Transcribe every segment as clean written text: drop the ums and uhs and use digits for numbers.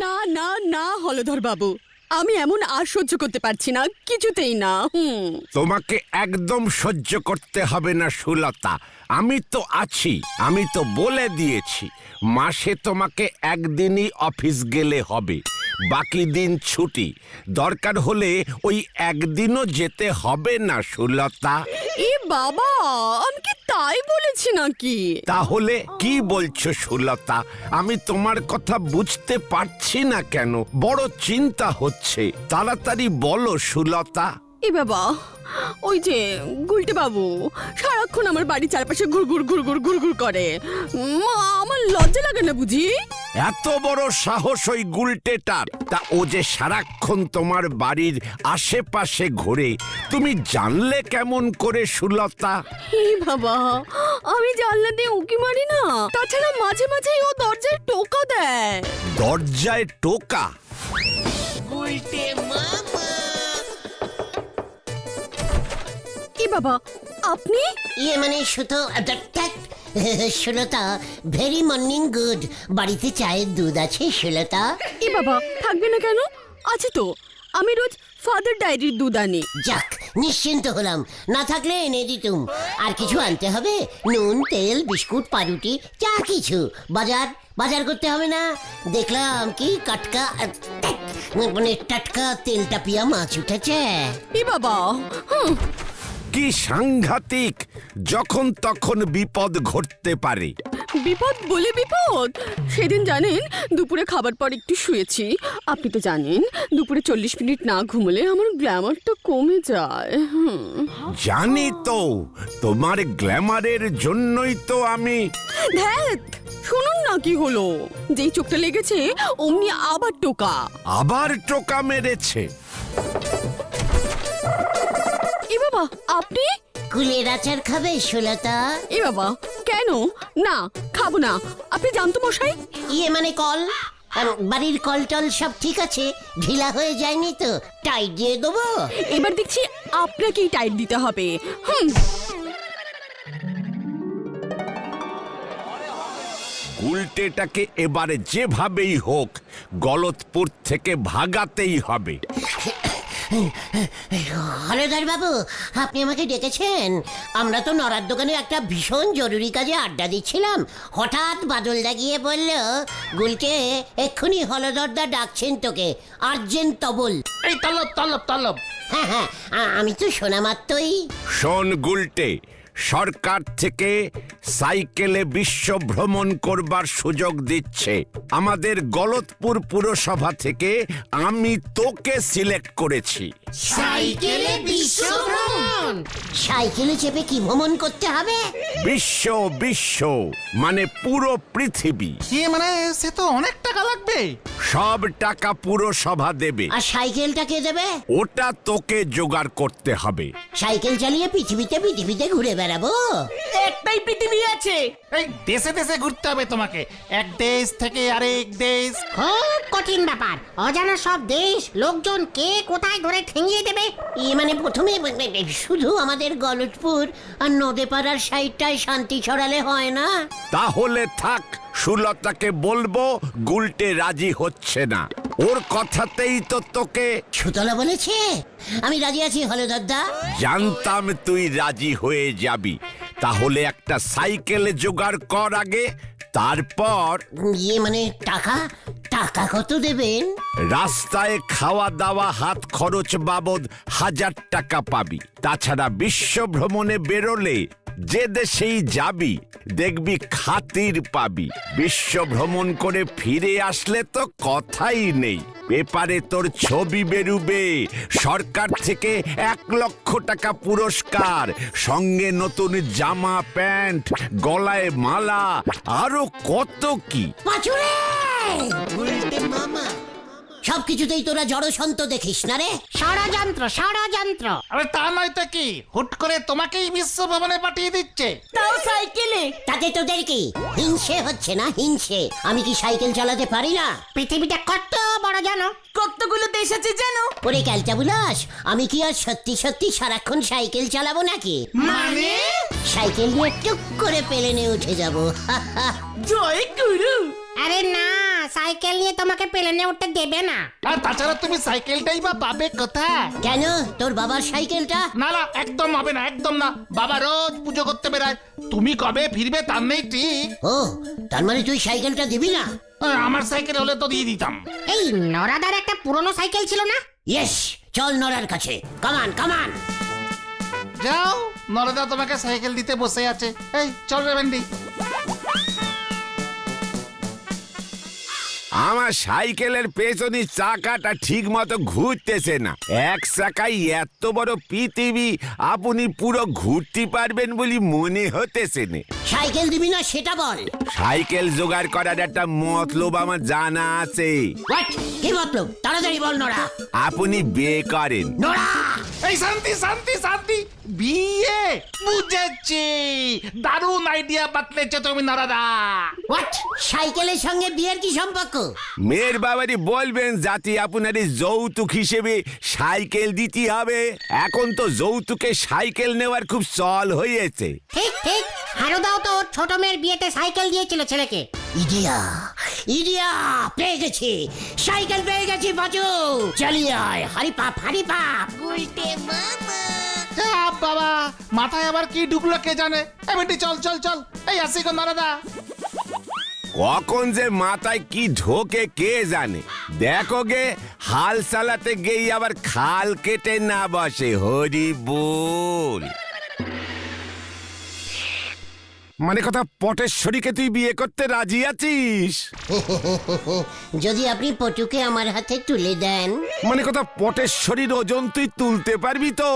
না না না হলধর বাবু, আমি এমন আর সহ্য করতে পারছি না, কিছুতেই না। তোমাকে একদম সহ্য করতে হবে না সুলতা, আমি তো আছি। আমি তো বলে দিয়েছি মাসে তোমাকে একদিনই অফিস গেলে হবে, বাকি দিন ছুটি। দরকার হলে ওই একদিনও যেতে হবে না সুলতা। এ বাবা, আমি কি তাই বলেছি নাকি? তাহলে কি বলছো সুলতা? আমি তোমার কথা বুঝতে পারছি না কেন, বড় চিন্তা হচ্ছে। তাড়াতাড়ি বলো সুলতা। এ বাবা, ওই যে গুলটে বাবু সারাক্ষণ আমার বাড়ি চারপাশে ঘুরঘুর ঘুরঘুর ঘুরঘুর করে। আমার লজ্জা লাগে না বুঝি? এত বড় সাহস ওই গুলটেটার! তা ও যে সারাক্ষণ তোমার বাড়ির আশেপাশে ঘোরে, তুমি জানলে কেমন করে সুলতা? হে বাবা, আমি জানলা দিয়ে উঁকি মারি না। তাছাড়া মাঝে মাঝেই ও দরজায় টোকা দেয়। দরজায় টোকা? এ বাবা, আপনি? ইয়ে মানে সুতো সুলতা, ভেরি মর্নিং গুড। বাড়িতে চায়ের দুধ আছে সুলতা? এ বাবা, থাকবে না কেন? আছে তো, আমি রোজ ফাদার ডায়েরির দুধ আনি। যাক, নিশ্চিন্ত হলাম। না থাকলে এনে দিতুম। আর কিছু আনতে হবে? নুন, তেল, বিস্কুট, পাউরুটি, যা কিছু। বাজার বাজার করতে হবে না? দেখলাম কি কাটকা মানে টাটকা তেলটা পিয়া মাছ উঠেছে। এ বাবা, কি সাংঘাতিক! যখন তখন বিপদ ঘটতে পারে। বিপদ বলে বিপদ? সেদিন জানেন, দুপুরে খাবার পর একটু শুয়েছি। আপনি তো জানেন দুপুরে 40 মিনিট না ঘুমলে আমার গ্ল্যামারটা কমে যায়। জানি তো, তোমার গ্ল্যামারের জন্যই তো আমি। ধ্যাৎ, শুনুন না কি হলো। যেই চোখটা লেগেছে অমনি আবার টোকা। আবার টোকা মেরেছে? এ বাবা, আপনি? কুলের আচার খাবে সুলতা? এ বাবা, কেন? না, খাবো না। আপনি জানতো মশাই? ইয়ে মানে কল, বাড়ির কল টল সব ঠিক আছে? ঢিলা হয়ে যায়নি তো? টাইট দিয়ে দেবো? এবার দেখছি আপনাকেই টাইট দিতে হবে। উল্টেটাকে এবারে যেভাবেই হোক গলতপুর থেকে ভাগাতেই হবে। হলধর বাবু, আপনি আমাকে ডেকেছেন? আমরা তো নড়ার দোকানে একটা ভীষণ জরুরি কাজে আড্ডা দিচ্ছিলাম। হঠাৎ বাদলদা গিয়ে বলল, গুলটে এক্ষুনি হলধরদা ডাকছেন তোকে, আর্জেন্ট তবল। এই তলব তলব তলব। হ্যাঁ হ্যাঁ, আমি তো শোনা মাত্রই। শোন গুলটে, সরকার থেকে সাইকেলে বিশ্ব ভ্রমণ করবার সুযোগ দিচ্ছে। আমাদের গলতপুর পুরসভা থেকে আমি তোকে সিলেক্ট করেছি। সাইকেলে বিশ্ব ভ্রমণ? সাইকেলে চেপে কি ভ্রমণ করতে হবে? বিশ্ব বিশ্ব মানে পুরো পৃথিবী। ইয়ে মানে সে তো অনেক টাকা লাগবে। সব টাকা পুরসভা দেবে। আর সাইকেলটা কে দেবে? ওটা তোকে জোগাড় করতে হবে। সাইকেল চালিয়ে পৃথিবীতে পৃথিবীতে ঘুরে বেড়াবো? একটাই পৃথিবী আছে। এই দেশে দেশে ঘুরতে হবে তোমাকে, এক দেশ থেকে আরেক দেশ। খুব কঠিন ব্যাপার। অজানা সব দেশ, লোকজন কে কোথায় ধরে ঠেঙিয়ে দেবে। মানে প্রথমে শুধু আমাদের গলতপুর আর নদেপাড়ার সাইডটায় শান্তি ছড়ালে হয় না? তাহলে থাক, সুলতাকে বলবো গুলটে রাজি হচ্ছে না। ওর কথাতেই তো তোকে। সুতলা বলেছে? আমি রাজি আছি হলধরদা। জানতাম তুই রাজি হয়ে যাবি। তাহলে একটা সাইকেল জোগাড় কর আগে, তারপর। ইয়ে মানে টাকা? টাকা কত দেবেন? রাস্তায় খাওয়া দাওয়া হাত খরচ বাবদ 1000 টাকা পাবি। তাছাড়া বিশ্ব ভ্রমণে বেরোলে যে দেশেই যাবি দেখবি খাতির পাবি। বিশ্ব ভ্রমণ করে ফিরে আসলে তো কথাই নেই, পেপারে তোর ছবি বেরুবে। সরকার থেকে 1 লক্ষ টাকা পুরস্কার, সঙ্গে নতুন জামা প্যান্ট, গলায় মালা, আরো কত কি। পাঁচুরে! মামা সবকিছুতেই তোরা জড়সন্ত দেখিস না রে। ষড়যন্ত্র ষড়যন্ত্র। আরে তা নয় তো কি, হুট করে তোমাকেই বিশ্বভবনে পাঠিয়ে দিচ্ছে। তাও সাইকেলে। তাতে তোদের কি হিংসে হচ্ছে না? হিংসে? আমি কি সাইকেল চালাতে পারি না? পৃথিবীটা কত বড় জানো? কতগুলো দেশ আছে জানো? ওরে ক্যালটা বুলাস, আমি কি আর সত্যি সত্যি সারাক্ষণ সাইকেল চালাবো নাকি? মানে সাইকেল নিয়ে টুক করে পেলেনে উঠে যাব। জয় গুরু। আরে না, সাইকেল নিয়ে তোমাকে প্লেনে উঠতে দেবে না। আর তাছাড়া তুমি সাইকেলটাই বা পাবে কোথায়? কেন, তোর বাবার সাইকেলটা? না না, একদম হবে না, একদম না। বাবা রোজ পুজো করতে বেড়ায়, তুমি কবে ফিরবে তার নেই ঠিক। ও, তার মানে তুই সাইকেলটা দিবি না? আমার সাইকেল হলে তো দিয়ে দিতাম। এই নরাদার একটা পুরনো সাইকেল ছিল না? ইয়েস, চল নড়ার কাছে। কামান কামান। যাও, নরদা তোমাকে সাইকেল দিতে বসে আছে। এই চল রে ভেন্ডি। আমার সাইকেলের পেছনের চাকাটা ঠিক মতো ঘুরতেছে না। এক চাকায় এত বড় পৃথিবী আপনি পুরো ঘুরতে পারবেন বলে মনে হতেছে না। সাইকেল দিবি না সেটা বল। সাইকেল জোগাড় করার একটা মতলব আমার জানা আছে। হোয়াট? কি মতলব? তাড়াতাড়ি বল নড়া। আপনি বিয়ে করেন। নড়া! এই শান্তি শান্তি শান্তি, বিয়ে? বুঝেছি, দারুণ আইডিয়া বাতলেছো তুমি নরদা। হোয়াট? সাইকেলের সঙ্গে বিয়ের কি সম্পর্ক? মেয়ের বাবারি বলবেন যাতে আপনার যৌতুক হিসেবে সাইকেল দিতে হবে। এখন তো যৌতুকে সাইকেল নেওয়ার খুব চল হয়েছে। ঠিক ঠিক, হারুদাও তো ওর ছোট মেয়ের বিয়েতে সাইকেল দিয়েছিল ছেলেকে। ইডিয়া, ইডিয়া, পেয়ে গেছি, সাইকেল পেয়ে গেছি বাজু। চালিয়ে আয়, হারি পাপ হারি পাপ। যা বাবা, মাথায় আবার কি ঢুকলো কে জানে। এই ভেন্ডি চল চল চল, এই আসি গো নরদা। কখন যে মাথায় কি ঢোকে কে জানে। দেখো গে, হাল চালাতে গিয়ে আবার খাল কেটে না বসে। হরি বল। মানে কথা, পটেশ্বরীকে তুই বিয়ে করতে রাজি আছিস? যদি আপনি পটুকে আমার হাতে তুলে দেন। মানে কথা, পটেশ্বরীর ওজন তুই তুলতে পারবি তো?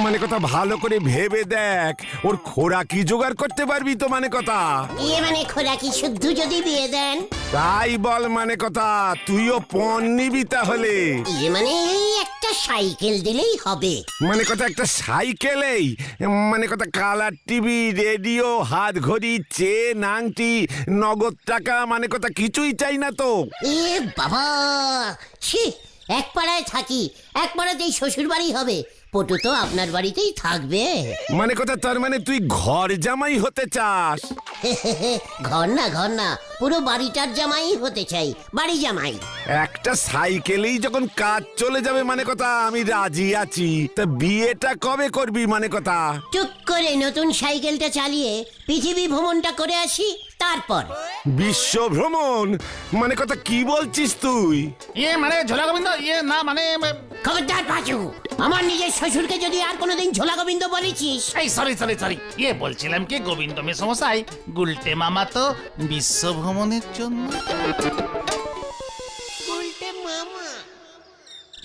মানে কথা, ভালো করে ভেবে দেখ, ওর খোরাকি জোগাড় করতে পারবি তো? মানে কথা, ইয়ে মানে খোরাকি শুদ্ধ যদি বিয়ে দেন। তাই বল। মানে কথা, তুইও পণ নিবি তাহলে? ইয়ে মানে এই একটা সাইকেল দিলেই হবে। মানে কথা, একটা সাইকেলেই? মানে কথা, কালার টিভি, রেডিও, হাত ঘড়ি, চেন, আংটি, নগদ টাকা, মানে কথা কিছুই চাই না তো? এ বাবা, ছি, এক পাড়ায় থাকি, এক পাড়াতেই শ্বশুর বাড়ি হবে। পটু তো আপনার বাড়িতেই থাকবে। মানে কথা, তার মানে তুই ঘর জামাই হতে চাস? ঘর না, ঘর না, পুরো বাড়িটার জামাই হতে চাই, বাড়ি জামাই। একটা সাইকেলেই যখন কাজ চলে যাবে, মানে কথা আমি রাজি আছি। তা বিয়েটা কবে করবি? মানে কথা, টুক করে নতুন সাইকেলটা চালিয়ে পৃথিবী ভ্রমণটা করে আসি, তারপর। বিশ্ব ভ্রমণ? মানে কথা কি বলছিস তুই? ইয়ে মানে ঝোলা গোবিন্দ, ইয়ে না মানে খবরদার পাচু, আমার নিজের শ্বশুরকে যদি আর কোনোদিন ঝোলা গোবিন্দ বলেছিস। এই সরি সরি সরি, ইয়ে বলছিলাম কি গোবিন্দ মেসমশাই, গুলটে মামা তো বিশ্ব ভ্রমণের জন্য।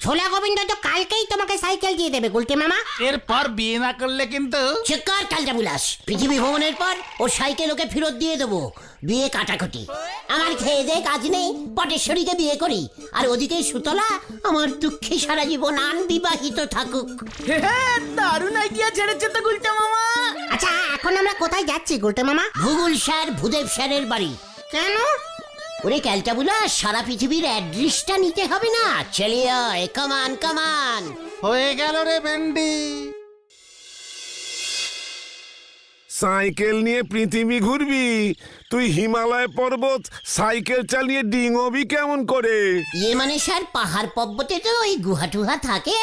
ছোলা গোবিন্দ তো কালকেই তোমাকে সাইকেল দিয়ে দেবে গুলটে মামা। এরপর বিয়ে না করলে কিন্তু। চিৎকার কালটা বুলাস, পৃথিবী ভ্রমণের পর ও সাইকেল ওকে ফেরত দিয়ে দেবো। বিয়ে কাটাকুটি আমার খেয়ে দে কাজ নেই, পটেশ্বরীকে বিয়ে করি। আর ওদিকে সুতলা আমার দুঃখে সারা জীবন বিবাহিত থাকুক। দারুণ আইডিয়া ছেড়েছে তো গুলটা মামা। আচ্ছা, এখন আমরা কোথায় যাচ্ছি গুলটে মামা? ভূগোল স্যার ভূদেব স্যারের বাড়ি। কেন? ওরে ক্যালটা বুলাস, সারা পৃথিবীর অ্যাড্রেসটা নিতে হবে না? চলিয়ে আয়, কামান কামান। হয়ে গেল রে ভেন্ডি। সাইকেল নিয়ে পৃথিবী ঘুরবি? তুই হিমালয় পর্বত সাইকেল চালিয়ে ডিঙোবি কেমন করে? ইয়ে মানে স্যার, পাহাড় পর্বতে তো ওই গুহা টুহা থাকে,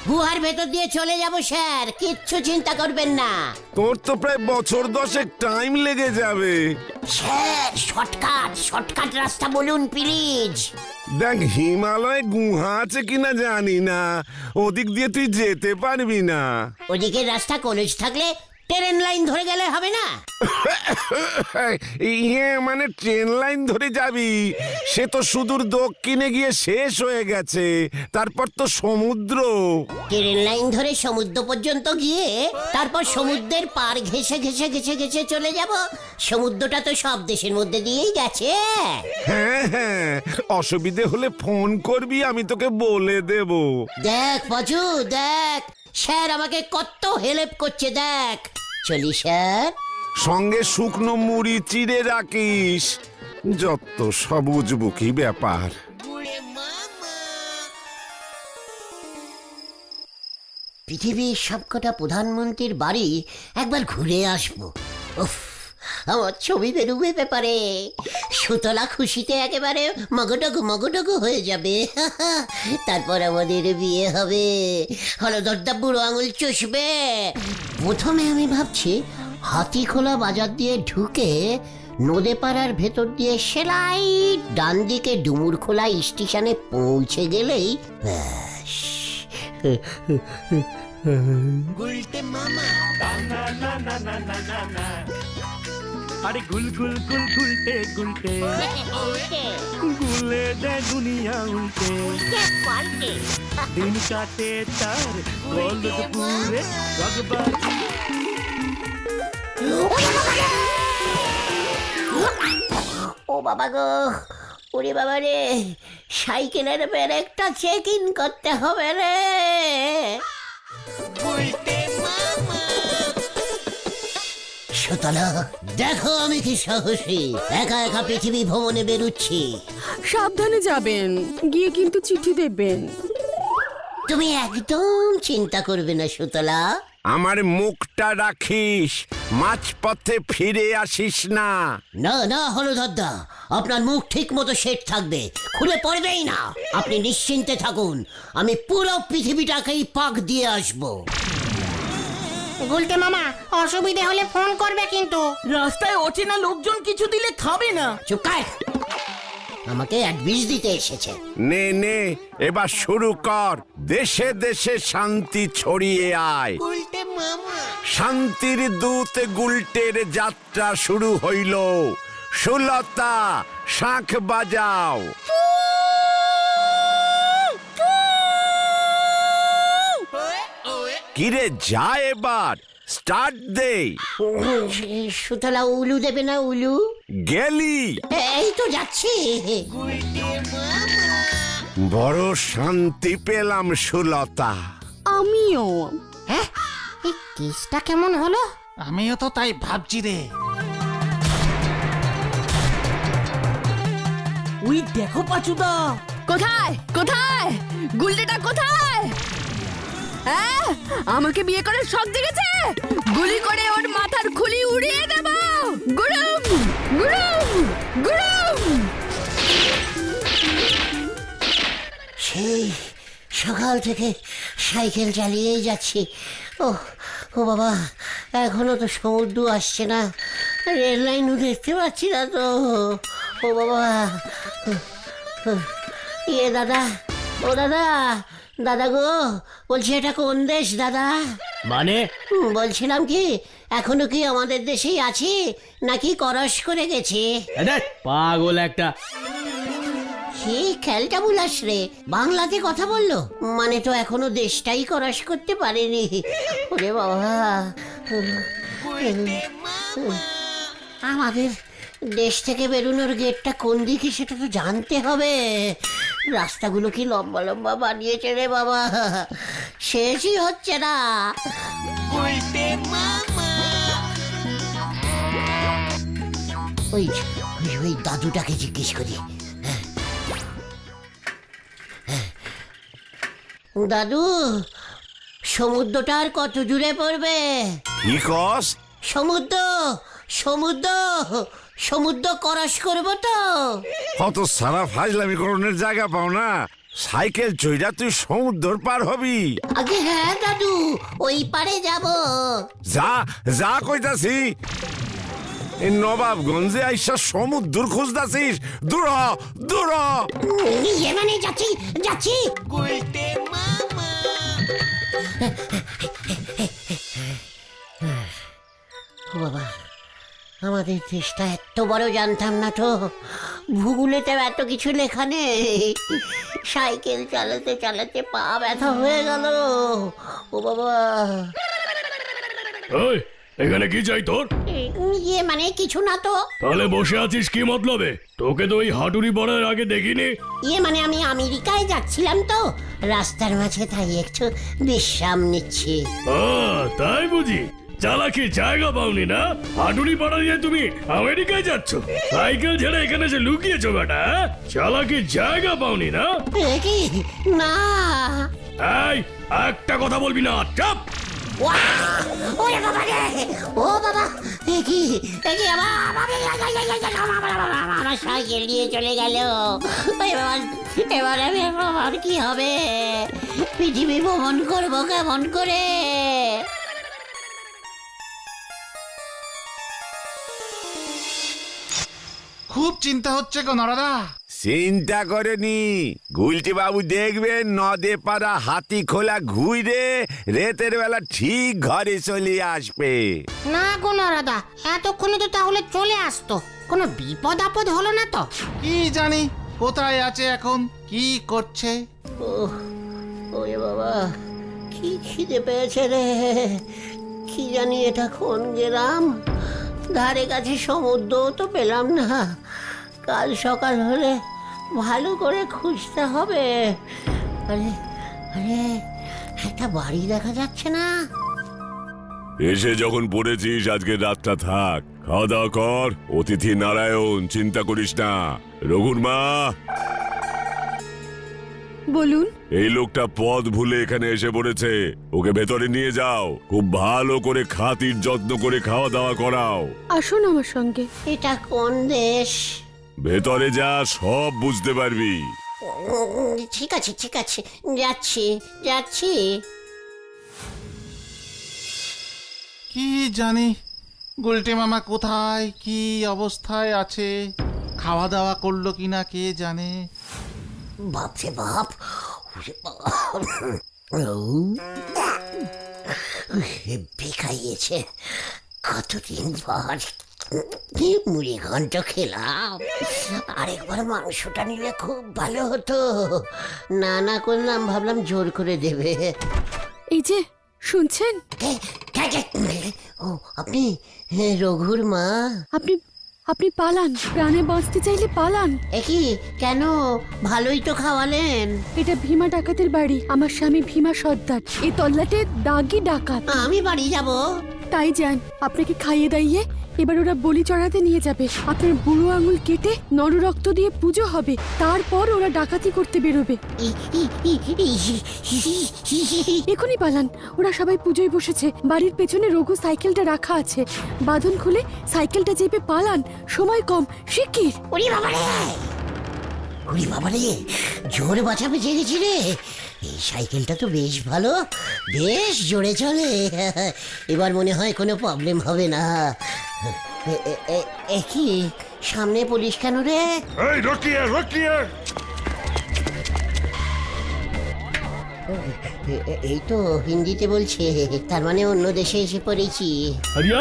গুহার ভেতর দিয়ে চলে যাব স্যার, কিচ্ছু চিন্তা করবেন না। তোর তো প্রায় বছর 10 টাইম লেগে যাবে। স্যার, শর্টকাট শর্টকাট রাস্তা বলুন প্লিজ। দেখ, হিমালয় গুহা আছে কিনা জানি না, ওদিক দিয়ে তুই যেতে পারবি না। ওদিকে রাস্তা কলেজ থাকলে ট্রেন লাইন ধরে গেলে হবে না? ইয়ে মানে ট্রেন লাইন ধরে যাবি, সে তো সুদূর দক্ষিণে গিয়ে শেষ হয়ে গেছে, তারপর তো সমুদ্র। ট্রেন লাইন ধরে সমুদ্র পর্যন্ত গিয়ে তারপর সমুদ্রের পার ঘেঁষে ঘেঁষে ঘেঁষে ঘেঁষে চলে যাব। সমুদ্রটা তো সব দেশের মধ্যে দিয়েই গেছে। হ্যাঁ হ্যাঁ, অসুবিধে হলে ফোন করবি, আমি তোকে বলে দেব। দেখ পাচু দেখ, স্যার আমাকে কত হেল্প করছে দেখ। চলি স্যার। সঙ্গে শুকনো মুড়ি চিড়ে রাখিস, যত সবুজ বুকি ব্যাপার। পৃথিবীর সবকটা প্রধানমন্ত্রীর বাড়ি একবার ঘুরে আসবো। উফ, আমার ছবি বেরোবে ব্যাপারে। সুতলা খুশিতে একেবারে মগডগু হয়ে যাবে। তারপর আমাদের বিয়ে হবে, হলদরদা বুড়ো আঙুল চষবে। প্রথমে আমি ভাবছি হাতিখোলা বাজার দিয়ে ঢুকে নদেপাড়ার ভেতর দিয়ে সেলাই ডান দিকে ডুমুরখোলা স্টেশনে পৌঁছে গেলেই ব্যাস। আরে গুল গুল গুল গুলটে গুলটে গুলে দে দুনিয়া উল্টে দিন কাটে তার গোলদপুরে রগবাজি। ও বাবা গো, ওরে বাবা রে, সাইকেলের ব্রেকটা চেক ইন করতে হবে রে। সুতলা দেখো আমি কি সাহসী, একা একা পৃথিবী ভ্রমণে বেরুচ্ছি। সাবধানে যাবেন, গিয়ে কিন্তু চিঠি দেবেন। তুমি একদম চিন্তা করবে না সুতলা। আমার মুখটা রাখিস, মাঝপথে ফিরে আসিস না। না না হলধরদা, আপনার মুখ ঠিক মতো সেট থাকবে, খুলে পড়বেই না। আপনি নিশ্চিন্তে থাকুন, আমি পুরো পৃথিবীটাকেই পাক দিয়ে আসবো। গুলটে মামা অসুবিধে হলে ফোন করবে কিন্তু। রাস্তায় অচেনা লোকজন কিছু দিলে খাবে না। চুপ কর, আমাকে অ্যাডভিস দিতে এসেছে। নে নে, এবার শুরু কর। দেশে দেশে শান্তি ছড়িয়ে আয়। শান্তির দূত গুলটের যাত্রা শুরু হইল। সুলতা, শাঁখ বাজাও। কিরে যা, এবার স্টার্ট দে। সুতলা উলু দেবে না? উলু গেলি? এই তো যাচ্ছি। বড় শান্তি পেলাম সুলতা। আমিও। হ্যাঁ, এই কেসটা কেমন হলো? আমিও তো তাই ভাবছি রে। ওই দেখো পাচুদা। কোথায় কোথায় গুলটেটা কোথায়? হ্যাঁ, আমাকে বিয়ে করার শখ জেগেছে। গুলি করে ওর মাথার খুলি উড়িয়ে দেব। গুরুম গুরুম গুরুম। সেই সকাল থেকে সাইকেল চালিয়েই যাচ্ছি। ও বাবা, এখনো তো সমুদ্র আসছে না, রেল লাইনও দেখতে পাচ্ছি না তো। ও বাবা, ইয়ে দাদা, ও দাদা, দাদা গো, বলছি এটা কোন দেশ দাদা? মানে বলছিলাম কি এখনো কি আমাদের দেশেই আছি নাকি করস করে গেছে? পাগল একটা। কি খেলটা বুলাস রে, বাংলাতে কথা বললো মানে তো এখনো দেশটাই করস করতে পারেনি। ওরে বাবা, আমাদের দেশ থেকে বেরোনোর গেটটা কোন দিকে সেটা তো জানতে হবে। রাস্তাগুলো কি লম্বা লম্বা বানিয়েছে রে বাবা, শেষই হচ্ছে না। ওই ওই ওই দাদুটাকে জিজ্ঞেস করি। দাদু, সমুদ্রটা আর কত দূরে পড়বে? কি কস? সমুদ্র সমুদ্র সমুদ্র করস করবো তো। কত সারা ফাজলামি করণের জায়গা পাও না, সাইকেল চইরা তুই সমুদ্র পার হবি? আগে হ্যাঁ দাদু, ওই পারে যাব। যা যা কইতাছি। এই নবাবগঞ্জে আইসা সমুদ্র খুঁজতাছিস? দূর হ, দূর হ। ইয়ে মানে যাচ্ছি যাচ্ছি। আমাদের দেশটা এত বড় জানতাম না তো। ভূগোলেতে এত কিছু লেখা নেই। সাইকেল চালাতে চালাতে পা ব্যথা হয়ে গেল। ও বাবা। ওই এখানে কি চাই তোর? ইয়ে মানে কিছু না তো। তাহলে বসে আছিস কি মতলবে? তোকে তো ওই হাঁটুরি পড়ার আগে দেখিনি। ইয়ে মানে আমি আমেরিকায় যাচ্ছিলাম তো, রাস্তার মাঝে তাই একটু বিশ্রাম নিচ্ছি। তাই বুঝি? চালাকি জায়গা পাওনি না? হাঁটুরি পাড়া দিয়ে তুমি আমেরিকায় যাচ্ছ? সাইকেল ছেড়ে এখানে যে লুকিয়েছো বেটা? চালাকি জায়গা পাওনি না? এ কি না। এই একটা কথা বলবি না, চাপ। ওরে বাবা রে, ও বাবা, এ কি আমার সাইকেল নিয়ে চলে গেল। এবার আমি আমার কি হবে? পৃথিবী ভ্রমণ করবো কেমন করে? খুব চিন্তা হচ্ছে গো নরাদা। চিন্তা করেনি, গুলটি বাবু দেখবেন নদে পাড়া হাতি খোলা ঘুরে রেতের বেলা ঠিক ঘরে চলে আসবে। না গো নরাদা, এতক্ষণে তো তাহলে চলে আসতো। কোনো বিপদ আপদ হলো না তো? কি জানি কোথায় আছে এখন, কি করছে। ওরে বাবা, কি খিদে পেয়েছে রে। কি জানি এটা কোন গ্রাম? ধারে কাছে সমুদ্র তো পেলাম না। কাল সকাল হলে ভালো করে খুঁজতে হবে। আরে আরে, একটা বাড়ি দেখা যাচ্ছে না। এসে যখন পড়েছিস আজকে রাতটা থাক, খাওয়া দাওয়া কর। অতিথি নারায়ণ, চিন্তা করিস না। রঘুর মা, বলুন। এই লোকটা পথ ভুলে এখানে এসে পড়েছে, ওকে ভেতরে নিয়ে যাও। খুব ভালো করে খাতির যত্ন করে খাওয়া দাওয়া করাও। আসুন আমার সঙ্গে। এটা কোন দেশ? ভেতরে যা, সব বুঝতে পারবি। ঠিক আছে ঠিক আছে, যাচ্ছি যাচ্ছি। কি জানি গুলটে মামা কোথায় কি অবস্থায় আছে, খাওয়া দাওয়া করলো কিনা কে জানে। বাপরে বাপ, ওরে বাপ, হেব্বি খাইয়েছে। কতদিন পর মুড়ি ঘন্ট খেলাম। আরেকবার মাংসটা নিলে খুব ভালো হতো। না না করলাম, ভাবলাম জোর করে দেবে। এই যে শুনছেন, ও আপনি রঘুর মা? আপনি আপনি পালান, প্রাণে বাঁচতে চাইলে পালান। একই কেন? ভালোই তো খাওয়ালেন। এটা ভীমা ডাকাতের বাড়ি। আমার স্বামী ভীমা সর্দার এই তল্লাটে দাগি ডাকাত। আমি বাড়ি যাব? তাই যান, আপনাকে খাইয়ে দাইয়ে এবার ওরা বলি চড়াতে নিয়ে যাবে। আপনার বুড়ো আঙুল কেটে নররক্ত দিয়ে পুজো হবে, তারপর ওরা ডাকাতি করতে বেরোবে। এখনই পালান, ওরা সবাই পুজোয় বসেছে। বাড়ির পেছনে রঘু সাইকেলটা রাখা আছে, বাঁধন খুলে সাইকেলটা চেপে পালান, সময় কম, শিগগির। ওরে বাবারে, ওরে বাবারে, জোরে বাঁচাবে জেগেছি রে। এই সাইকেলটা তো বেশ ভালো, বেশ জোরে চলে। এবার মনে হয় কোনো প্রবলেম হবে না। কি সামনে পুলিশ কেন রে? এই রকিয়ে রকিয়ে, এই তো হিন্দিতে বলছে, তার মানে অন্য দেশে এসে পড়েছি। হরিয়া,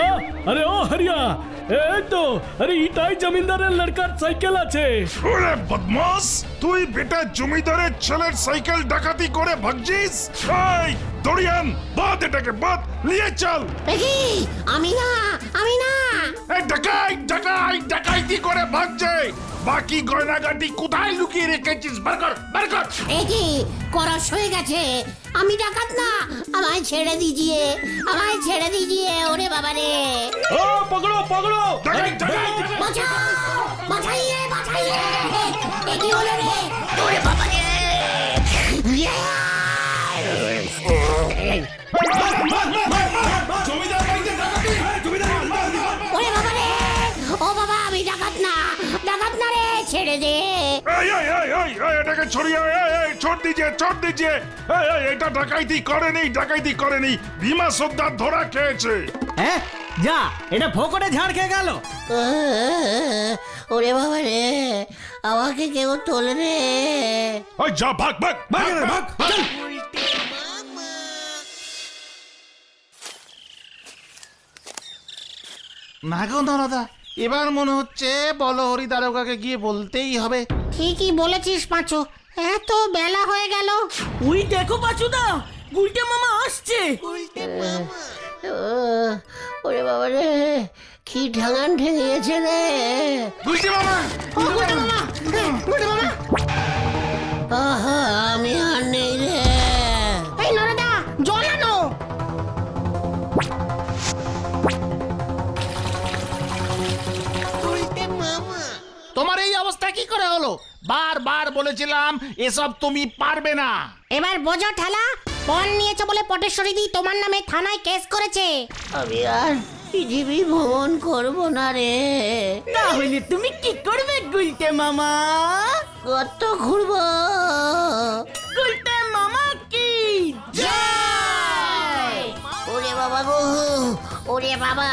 আরে ও হরিয়া, এই তো, আরে ইটাই জমিদারের লড়কার সাইকেল আছে। ওরে বদমাস, তুই বেটা জমিদারের ছেলের সাইকেল ডাকাতি করে ভাগছিস? এই দড়িয়ান, বাদ এটাকে, বাদ, নিয়ে চল। কি? আমি না, আমি না। এই ডাকাই ডাকাই ডাকাইতি করে ভাগছে। বাকি গয়নাগাটি কোথায় লুকিয়ে রেখেছিস? বার কর, বার কর। কি করস হয়ে গেছে? আমি ডাকাত না, আমায় ছেড়ে দিজিয়ে, আমায় ছেড়ে দিজিয়ে। ওরে বাবা রে, ও পকড়ো পকড়ো, ডাকাই ডাকাই। বাঁচাও, বাঁচাইয়ে বাঁচাইয়ে। কি হলো রে? ওরে বাবা রে, ওরে বাবা রে, ও বাবা, আমি ডাকাত না, ডাকাত না রে, ছেড়ে দে। এই এই এই এই এই এটাকে ছড়িয়ে, এই এই ছোড় দিজিয়ে, ছোড় দিজিয়ে। এই এই এটা ডাকাইতি করেনি, ডাকাইতি করেনি, ভীমা সর্দার ধরা খেয়েছে। হ্যাঁ, যা, এটা ফোকরে ঝাড় খেয়ে গেল। ওরে বাবা রে, আমাকে কেউ তোলে রে। ওই যা, ভাগ ভাগ ভাগ ভাগ। না গো দাদা, এবার মনে হচ্ছে বলহরি দারোগাকে গিয়ে বলতেই হবে। ঠিকই বলেছিস পাঁচু, এত বেলা হয়ে গেল। ওই দেখো পাচুদা, গুলটে মামা আসছে। ওরে বাবা রে, কি ঢাঙান ঠেঙিয়েছে রে। গুলটে মামা, ও গুলটে মামা, গুলটে মামা, আহা, আমি আর নেই রে। এই নরদা জল আনো। তোমার এই অবস্থা কি করে হলো? বারবার বলেছিলাম এসব তুমি পারবে না। এবার বোঝো ঠেলা, পণ নিয়েছো বলে পটেশ্বরী দি তোমার নামে থানায় কেস করেছে। আমি আর পৃথিবী ভ্রমণ করবো না রে। তাহলে তুমি কি করবে গুলটে মামা? কত ঘুরবো। গুলটে মামা কি ওরে বাবা গো, ওরে বাবা।